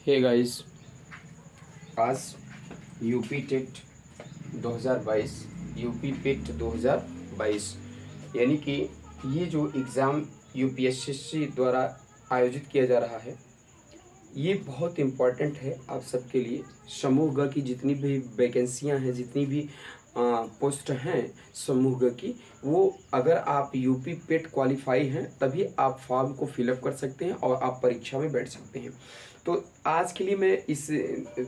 Hey guys, आज UP TET 2022 UP पेट 2022 यानी कि ये जो एग्ज़ाम यूपीएससी द्वारा आयोजित किया जा रहा है, ये बहुत इम्पॉर्टेंट है आप सबके लिए। समूह ग की जितनी भी वैकेंसियां हैं, जितनी भी पोस्ट हैं समूह ग की, वो अगर आप यूपी पेट क्वालिफाई हैं तभी आप फॉर्म को फिलअप कर सकते हैं और आप परीक्षा में बैठ सकते हैं। तो आज के लिए मैं इस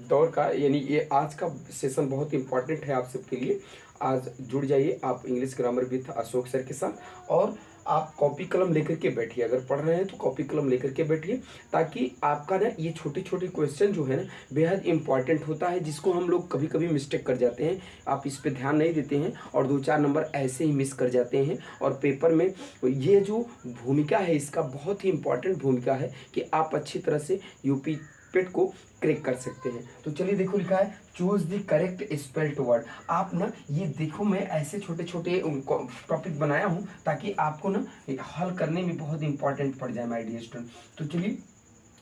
दौर का यानी ये आज का सेशन बहुत इम्पॉर्टेंट है आप सबके लिए। आज जुड़ जाइए आप English grammar with Ashok sir के साथ, और आप कॉपी कलम लेकर के बैठिए। अगर पढ़ रहे हैं तो कॉपी कलम लेकर के बैठिए, ताकि आपका ना ये छोटे छोटे क्वेश्चन जो है ना बेहद इंपॉर्टेंट होता है, जिसको हम लोग कभी कभी मिस्टेक कर जाते हैं। आप इस पे ध्यान नहीं देते हैं और 2-4 नंबर ऐसे ही मिस कर जाते हैं। और पेपर में ये जो भूमिका है, इसका बहुत ही इंपॉर्टेंट भूमिका है कि आप अच्छी तरह से यूपी पेट को क्रैक कर सकते हैं। तो चलिए देखो, लिखा है choose the correct spelled word. आप ना ये देखो, मैं ऐसे छोटे छोटे टॉपिक बनाया हूं ताकि आपको ना हल करने में बहुत इंपॉर्टेंट पड़ जाए माय डियर स्टूडेंट। तो चलिए,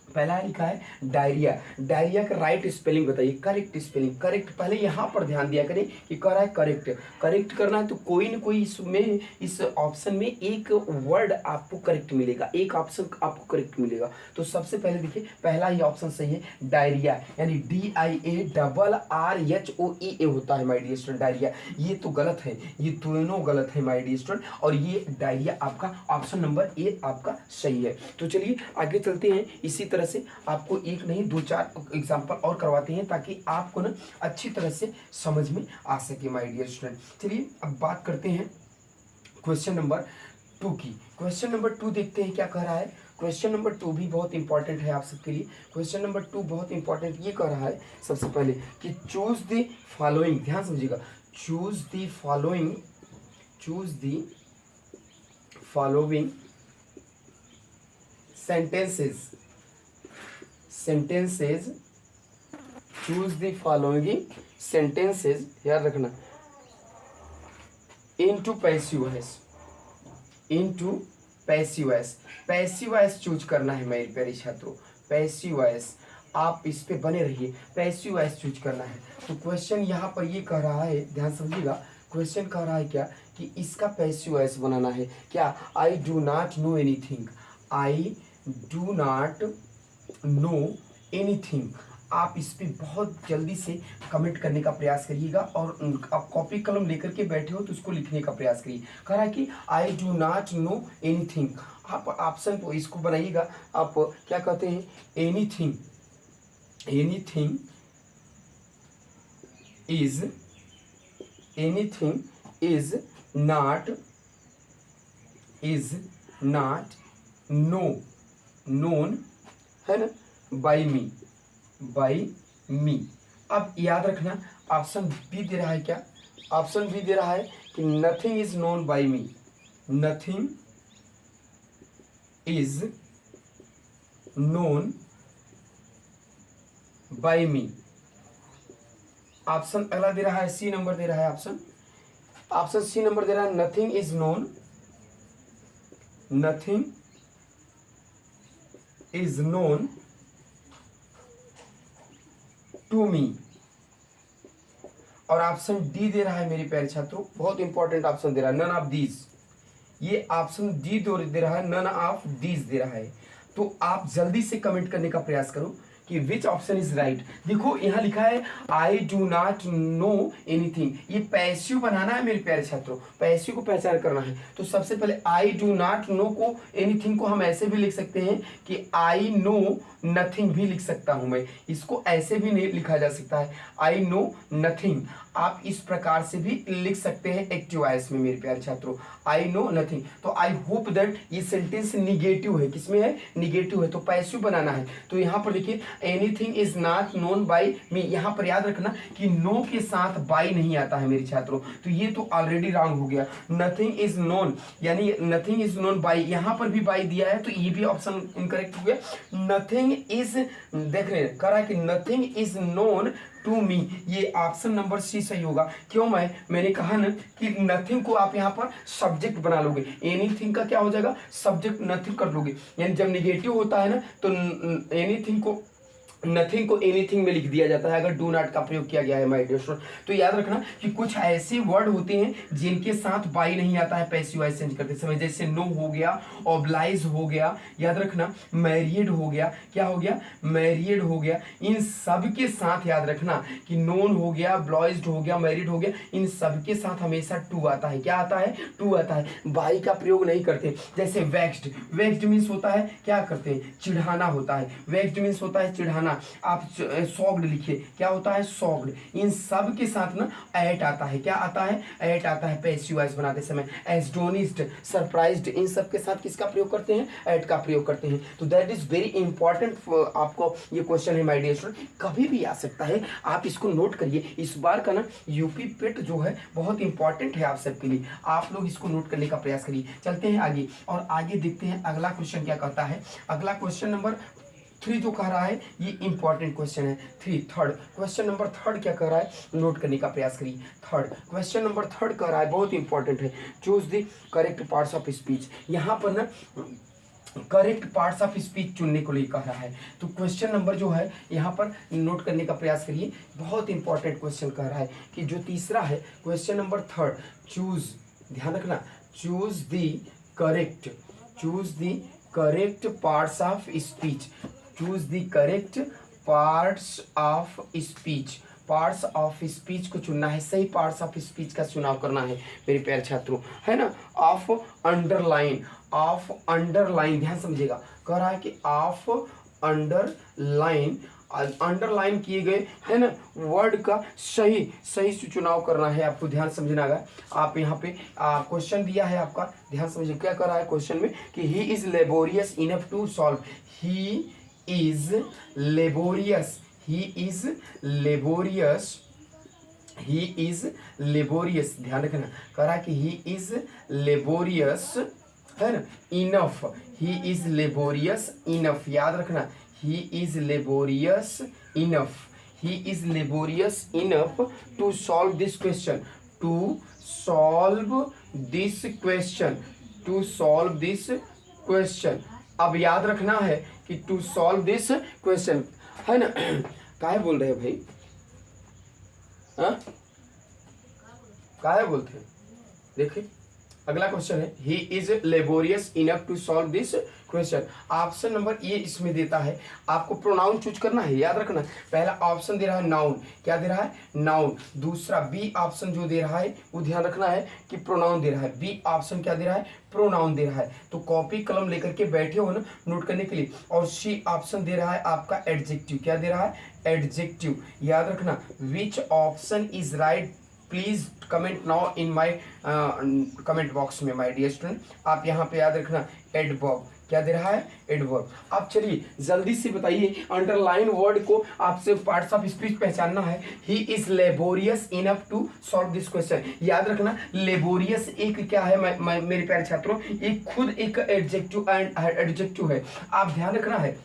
पहला लिखा है डायरिया। डायरिया का राइट स्पेलिंग बताइए, करेक्ट स्पेलिंग। करेक्ट पहले यहाँ पर ध्यान दिया करें कि कर रहा है करेक्ट। करेक्ट करना है तो कोई ना कोई इसमें इस ऑप्शन में एक वर्ड आपको करेक्ट मिलेगा, एक ऑप्शन आपको करेक्ट मिलेगा। तो सबसे पहले देखिए, पहला ही ऑप्शन सही है, डायरिया, यानी DIARRHOEA होता है माय डियर स्टूडेंट, डायरिया। ये तो गलत है, ये दोनों गलत है माय डियर स्टूडेंट, और ये डायरिया आपका ऑप्शन नंबर ए आपका सही है। तो चलिए आगे चलते हैं। इसी तरह से आपको एक नहीं 2-4 एग्जाम्पल और करवाते हैं ताकि आपको ना अच्छी तरह से समझ में आ सके माय डियर स्टूडेंट। चलिए अब बात करते हैं क्वेश्चन नंबर 2 की। क्वेश्चन नंबर 2 देखते हैं क्या कह रहा है। क्वेश्चन नंबर 2 भी बहुत इंपॉर्टेंट है आप सबके लिए। क्वेश्चन नंबर 2 बहुत इंपॉर्टेंट ये कह रहा है सबसे पहले कि चूज द फॉलोइंग, ध्यान समझिएगा, choose the following, choose the following sentences, sentences, choose the following sentences, याद रखना, into passive voice, into passive voice, passive voice choose करना है मेरे प्यारे छात्रों, passive voice। आप इस पे बने रहिए, पैसिव वॉइस चूज करना है। तो क्वेश्चन यहाँ पर ये कह रहा है, ध्यान समझिएगा, क्वेश्चन कह रहा है क्या कि इसका पैसिव वॉइस बनाना है क्या, I do not know anything, I do not know anything. आप इस पर बहुत जल्दी से कमेंट करने का प्रयास करिएगा, और आप कॉपी कलम लेकर के बैठे हो तो उसको लिखने का प्रयास करिए। कह रहा है कि I do not know anything. आप ऑप्शन को इसको बनाइएगा, आप क्या कहते हैं, anything, anything is, anything is not, is not know, known है ना, बाई मी, बाई मी। अब याद रखना, ऑप्शन बी दे रहा है क्या, ऑप्शन बी दे रहा है कि nothing is known by me, nothing is known by me. Option अगला दे रहा है, सी नंबर दे रहा है, ऑप्शन ऑप्शन सी नंबर दे रहा है, nothing is known, nothing is known to me। और ऑप्शन डी दे रहा है मेरे प्यारे छात्रों, बहुत इंपॉर्टेंट ऑप्शन दे रहा है, नन ऑफ दीज। ये ऑप्शन डी दे रहा है, नन ऑफ दीज दे रहा है। तो आप जल्दी से कमेंट करने का प्रयास करो कि विच ऑप्शन इज राइट। देखो यहाँ लिखा है I do not know anything, ये पैसिव बनाना है मेरे प्यारे छात्रों, पैसिव को पहचान करना है। तो सबसे पहले आई डू नॉट नो को, एनीथिंग को हम ऐसे भी लिख सकते हैं कि आई नो नथिंग भी लिख सकता हूं मैं, इसको ऐसे भी नहीं लिखा जा सकता है, आई नो नथिंग। आप इस प्रकार से भी लिख सकते हैं एक्टिव वॉइस में मेरे प्यारे छात्रों, आई नो नथिंग। तो आई होप दैट ये सेंटेंस निगेटिव है, किसमें है, निगेटिव है, तो पैसिव बनाना है। तो यहाँ पर देखिए, anything is not known by me, यहाँ पर याद रखना कि नो के साथ बाय नहीं आता है मेरे छात्रों, तो ये तो ऑलरेडी रॉन्ग हो गया। नथिंग इज नोन, यानी नथिंग इज नोन बाय, यहाँ पर भी बाय दिया है तो ये भी ऑप्शन इनकरेक्ट हो गया। नथिंग इज, देख रहे हैं, कह रहा है कि nothing is known to me, ये ऑप्शन नंबर सी सही होगा। क्यों, मैंने कहा ना कि नथिंग को आप यहाँ पर सब्जेक्ट बना लोगे, एनीथिंग का क्या हो जाएगा, सब्जेक्ट नथिंग कर लोगे, यानी जब निगेटिव होता है ना तो एनीथिंग को नथिंग को एनीथिंग में लिख दिया जाता है अगर डू नॉट का प्रयोग किया गया है माय डियर स्टूडेंट। तो याद रखना कि कुछ ऐसे वर्ड होते हैं जिनके साथ बाई नहीं आता है पैसिव वॉइस चेंज करते समय, जैसे नो हो गया, ऑब्लाइज हो गया, याद रखना मैरिड हो गया, क्या हो गया, मैरिड हो गया। इन सब के साथ याद रखना कि नोन हो गया, ब्लॉइज्ड हो गया, मैरिड हो गया, इन सब के साथ हमेशा टू आता है। क्या आता है, टू आता है, बाई का प्रयोग नहीं करते। जैसे वेक्स्ड, वेक्स्ड मीन्स होता है क्या करते हैं, चिढ़ाना होता है, वेक्स्ड मीन्स होता है चिढ़ाना। आप सॉग्ड लिखिए, क्या होता है, सॉग्ड। इन सब के साथ ना एट आता है, क्या आता है, एट आता है पैसिव वॉइस बनाते समय। एस्टोनिश्ड, सरप्राइज्ड, इन सब के साथ किसका प्रयोग करते हैं, एट का प्रयोग करते हैं। तो दैट इज वेरी इंपॉर्टेंट, आपको ये क्वेश्चन है माय डियर स्टूडेंट, कभी भी आ सकता है, आप इसको नोट करिए। इस बार का ना यूपी पेट जो है बहुत इंपॉर्टेंट है आप सबके लिए, आप लोग इसको नोट करने का प्रयास करिए। चलते हैं आगे और आगे देखते हैं अगला क्वेश्चन क्या कहता है। अगला क्वेश्चन नंबर 3 जो कह रहा है ये इंपॉर्टेंट क्वेश्चन है। थर्ड क्वेश्चन नंबर थर्ड क्या कह रहा है, नोट करने का प्रयास करिए। थर्ड क्वेश्चन नंबर थर्ड कह रहा है, बहुत इंपॉर्टेंट है, choose the correct parts of speech. यहाँ पर ना करेक्ट पार्ट्स ऑफ स्पीच चुनने को लिए कह रहा है। तो क्वेश्चन नंबर जो है यहाँ पर नोट करने का प्रयास करिए, बहुत इंपॉर्टेंट क्वेश्चन कह रहा है कि जो तीसरा है क्वेश्चन नंबर थर्ड, चूज, ध्यान रखना, choose the correct parts of speech, choose the correct parts of speech. Parts of speech को चुनना है, सही पार्ट्स ऑफ स्पीच का चुनाव करना है मेरे प्यारे छात्रों, है ना। ऑफ अंडरलाइन, ऑफ अंडरलाइन, ध्यान समझिएगा, कह रहा है कि ऑफ अंडरलाइन, अंडरलाइन किए गए है ना वर्ड का सही सही से चुनाव करना है, आपको ध्यान समझना है। आप यहाँ पे क्वेश्चन दिया है आपका, ध्यान समझिए क्या कर रहा है क्वेश्चन में कि he is laborious enough to solve, he is laborious, he is laborious, he is laborious, ध्यान रखना, कह रहा है कि ही इज लेबोरियस, है ना, enough, he is laborious enough, याद रखना, he is laborious enough, he is laborious enough to solve this question, to solve this question, to solve this question। अब याद रखना है कि to solve this question, है ना, काहे बोल रहे हैं भाई, हाँ काहे बोलते हैं, देखिए अगला क्वेश्चन है, he is laborious enough to solve this question. Option number A इसमें देता है, आपको प्रोनाउन चूज करना है, याद रखना, पहला ऑप्शन दे रहा है नाउन, क्या दे रहा है, नाउन। दूसरा बी ऑप्शन जो दे रहा है वो ध्यान रखना है कि प्रोनाउन दे रहा है, बी ऑप्शन क्या दे रहा है, प्रोनाउन दे रहा है। तो कॉपी कलम लेकर के बैठे हो ना नोट करने के लिए। और सी ऑप्शन दे रहा है आपका एडजेक्टिव, क्या दे रहा है, एडजेक्टिव, याद रखना। Which option is right, please comment now in my comment box में माय डियर स्टूडेंट। आप यहाँ पे याद रखना एडवर्ब, क्या दे रहा है, एडवर्ब। अब चलिए जल्दी से बताइए, अंडरलाइन वर्ड को आपसे पार्ट्स ऑफ स्पीच पहचानना है। He is laborious enough to solve this question, याद रखना लेबोरियस एक क्या है मेरे प्यारे छात्रों, एक खुद एक एडजेक्टिव एंड एडजेक्टिव है। आप ध्यान रखना है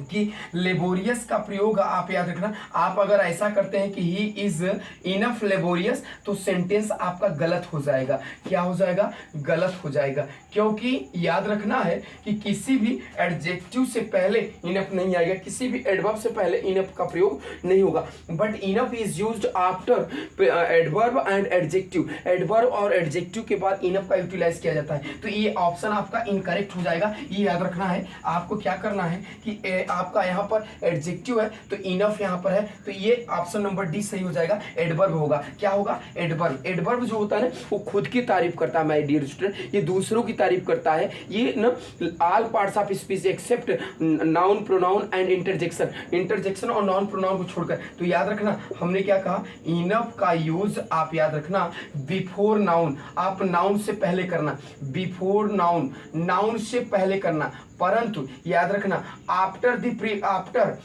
कि लेबोरियस का प्रयोग आप याद रखना, आप अगर ऐसा करते हैं कि ही इज इनफ लेबोरियस तो सेंटेंस आपका गलत हो जाएगा, क्या हो जाएगा, गलत हो जाएगा। क्योंकि याद रखना है कि किसी भी एडजेक्टिव से पहले इनफ नहीं आएगा, किसी भी एडवर्ब से पहले इनफ का प्रयोग नहीं होगा। But enough is used after adverb and adjective, adverb और एडजेक्टिव के बाद इनफ का यूटिलाइज किया जाता है। तो ये ऑप्शन आपका इनकरेक्ट हो जाएगा, ये याद रखना है। आपको क्या करना है कि आपका यहाँ पर एडजेक्टिव है तो इनफ यहाँ पर है, तो ये ऑप्शन नंबर डी सही हो जाएगा, एडवर्ब होगा। क्या होगा, एडवर्ब। एडवर्ब जो होता है ना वो खुद की तारीफ करता है माय डियर स्टूडेंट, ये दूसरों की तारीफ करता है। ये ना all parts of speech except noun, pronoun and interjection, interjection और नाउन प्रोनाउन को छोड़कर। तो याद रखना हमने क्या कहा, इनफ का यूज आप याद रखना बिफोर नाउन, आप नाउन से पहले करना, बिफोर नाउन, नाउन से पहले करना। परंतु याद रखना after the after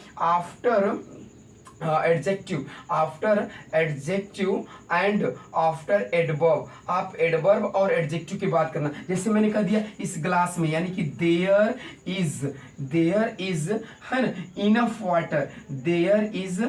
adjective, after adjective and after adverb, आप एडवर्ब और एडजेक्टिव की बात करना। जैसे मैंने कह दिया इस ग्लास में, यानी कि देयर इज है ना enough water, there is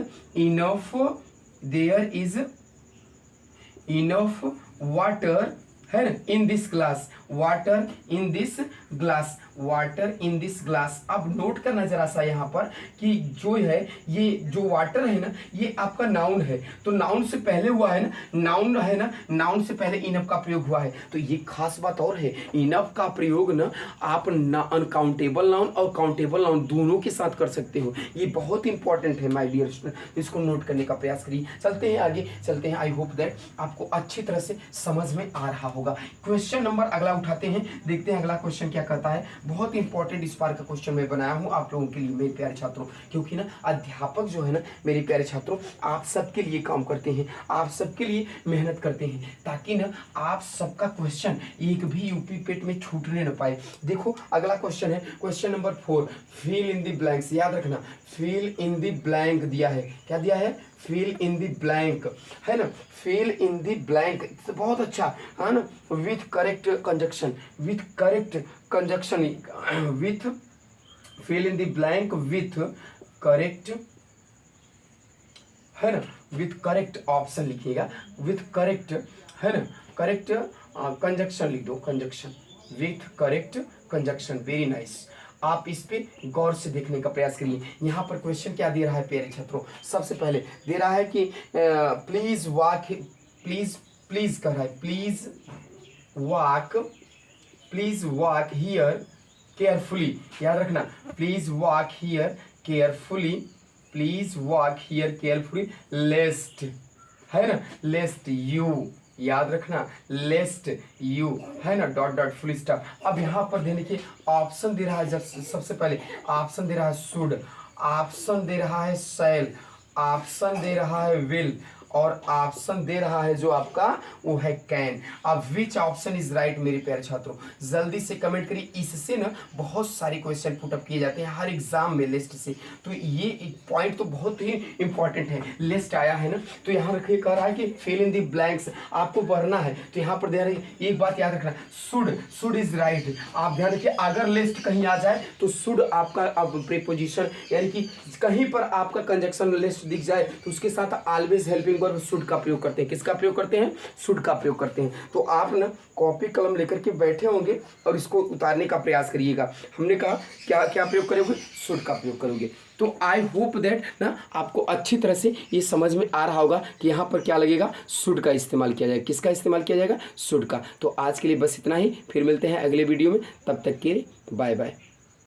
enough water है ना in this glass, water in this glass, water in this glass. अब नोट करना जरा सा यहाँ पर कि जो है ये जो वाटर है ना ये आपका नाउन है, तो नाउन से पहले हुआ है ना, नाउन है ना, नाउन से पहले इनफ का प्रयोग हुआ है। तो ये खास बात और है, इनफ का प्रयोग ना आप अनकाउंटेबल नाउन और काउंटेबल नाउन दोनों के साथ कर सकते हो। ये बहुत इंपॉर्टेंट है माय डियर स्टूडेंट, इसको नोट करने का प्रयास करिए। चलते हैं आगे, चलते हैं। आई होप दैट आपको अच्छी तरह से समझ में आ रहा होगा। क्वेश्चन नंबर अगला उठाते हैं, देखते हैं अगला क्वेश्चन क्या कहता है। बहुत इंपॉर्टेंट इस बार का क्वेश्चन मैं बनाया हूं आप लोगों के लिए मेरे प्यारे छात्रों, क्योंकि ना अध्यापक जो है ना मेरे प्यारे छात्रों आप सबके लिए काम करते हैं, आप सबके लिए मेहनत करते हैं, ताकि ना आप सबका क्वेश्चन एक भी यूपी पेट में छूटने न पाए। देखो अगला क्वेश्चन है question number 4, fill in the blanks. याद रखना फिल इन द ब्लैंक दिया है, क्या दिया है, फिल इन द ब्लैंक, है ना, फिल इन द ब्लैंक, बहुत अच्छा है ना, with correct conjunction, with correct conjunction, with fill in the blank with correct, है ना, विथ करेक्ट ऑप्शन लिखिएगा, विथ करेक्ट, है ना, करेक्ट कंजक्शन लिख दो, conjunction with correct conjunction, very nice. आप इस पे गौर से देखने का प्रयास करिए। यहाँ पर क्वेश्चन क्या दे रहा है प्यारे छात्रों, सबसे पहले दे रहा है कि प्लीज वॉक, प्लीज प्लीज कह रहा है प्लीज वॉक हियर केयरफुली। याद रखना please walk here carefully, please walk here carefully lest, है ना, लेस्ट यू, याद रखना लेस्ट यू, है ना, डॉट डॉट फुल स्टॉप। अब यहाँ पर देने के ऑप्शन दे रहा है, जब सबसे पहले ऑप्शन दे रहा है शुड, ऑप्शन दे रहा है शैल, ऑप्शन दे रहा है विल, और ऑप्शन दे रहा है जो आपका वो है कैन। अब विच ऑप्शन इज राइट मेरे प्यारे छात्रों, जल्दी से कमेंट करिए। इससे ना बहुत सारे क्वेश्चन पुटअप किए जाते हैं हर एग्जाम में लिस्ट से, तो ये एक पॉइंट तो बहुत ही इंपॉर्टेंट है। लिस्ट आया है ना, तो यहाँ रखिए, कह रहा है कि फिल इन द ब्लैंक्स आपको भरना है, तो यहाँ पर दे रही है, एक बात याद रखना, शुड इज राइट। आप ध्यान रखिए अगर लिस्ट कहीं आ जाए तो शुड आपका अब प्रीपोजिशन, यानी कि कहीं पर आपका कंजक्शन लिस्ट दिख जाए तो उसके साथ ऑलवेज हेल्पिंग वर्ब शुड का प्रयोग करते हैं। किसका प्रयोग करते हैं, शुड का प्रयोग करते हैं। तो आप ना कॉपी कलम लेकर के बैठे होंगे और इसको उतारने का प्रयास करिएगा। हमने कहा क्या क्या प्रयोग करोगे, शुड का प्रयोग करोगे। तो आई होप दैट ना आपको अच्छी तरह से ये समझ में आ रहा होगा कि यहाँ पर क्या लगेगा, शुड का इस्तेमाल किया जाएगा। किसका इस्तेमाल किया जाएगा, शुड का। तो आज के लिए बस इतना ही, फिर मिलते हैं अगले वीडियो में, तब तक के लिए बाय बाय।